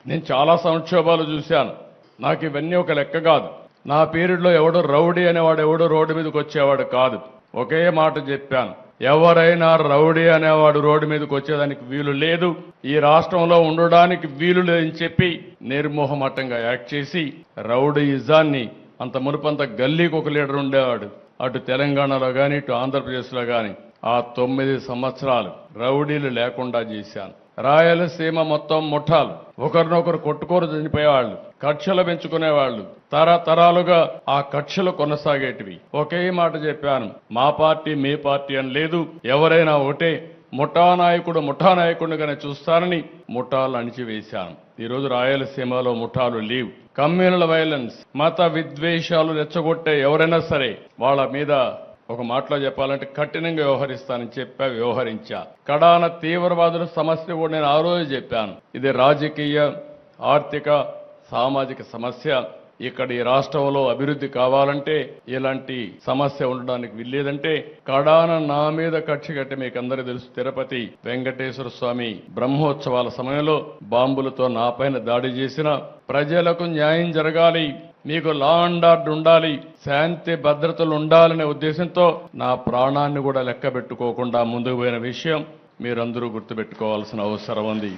నేను చాలా సంక్షోభాలు చూశాను. నాకు ఇవన్నీ ఒక లెక్క కాదు. నా పీరియడ్లో ఎవడు రౌడీ అనేవాడు ఎవడు రోడ్డు మీదకి వచ్చేవాడు కాదు. ఒకే మాట చెప్పాను, ఎవరైనా రౌడీ అనేవాడు రోడ్డు మీదకి వచ్చేదానికి వీలు లేదు, ఈ రాష్ట్రంలో ఉండడానికి వీలు లేదని చెప్పి నిర్మోహమాటంగా యాక్ట్ చేసి రౌడీయిజాన్ని, అంత మునుపంత గల్లీకి ఒక లీడర్ ఉండేవాడు, అటు తెలంగాణలో కానీ ఇటు ఆంధ్రప్రదేశ్లో కానీ ఆ 9 సంవత్సరాలు రౌడీలు లేకుండా చేశాను. రాయలసీమ మొత్తం ముఠాలు, ఒకరినొకరు కొట్టుకోరు చనిపోయేవాళ్ళు, కక్షలు పెంచుకునేవాళ్ళు, తరతరాలుగా ఆ కక్షలు కొనసాగేటివి. ఒకే మాట చెప్పాను, మా పార్టీ మీ పార్టీ అని లేదు, ఎవరైనా ఒకటే, ముఠా నాయకుడిగానే చూస్తారని ముఠాలు అణిచివేశాను. ఈరోజు రాయలసీమలో ముఠాలు లేవు. కమ్యూనల్ వైలెన్స్, మత విద్వేషాలు రెచ్చగొట్టే ఎవరైనా సరే వాళ్ళ మీద ఒక మాటలో చెప్పాలంటే కఠినంగా వ్యవహరిస్తానని వ్యవహరించా. కడాన తీవ్రవాదుల సమస్య కూడా నేను ఆ రోజు చెప్పాను. ఇది రాజకీయ, ఆర్థిక, సామాజిక సమస్య. ఇక్కడ ఈ రాష్ట్రంలో అభివృద్ధి కావాలంటే ఇలాంటి సమస్య ఉండడానికి వీల్లేదంటే కడాన నా మీద కక్ష కట్టి మీకు అందరికీ తెలుసు, తిరుపతి వెంకటేశ్వర స్వామి బ్రహ్మోత్సవాల సమయంలో బాంబులతో నా పైన దాడి చేసిన, ప్రజలకు న్యాయం జరగాలి, మీకు లా అండ్ ఆర్డర్ ఉండాలి, శాంతి భద్రతలు ఉండాలనే ఉద్దేశంతో నా ప్రాణాన్ని కూడా లెక్క పెట్టుకోకుండా ముందుకు పోయిన విషయం మీరందరూ గుర్తుపెట్టుకోవాల్సిన అవసరం ఉంది.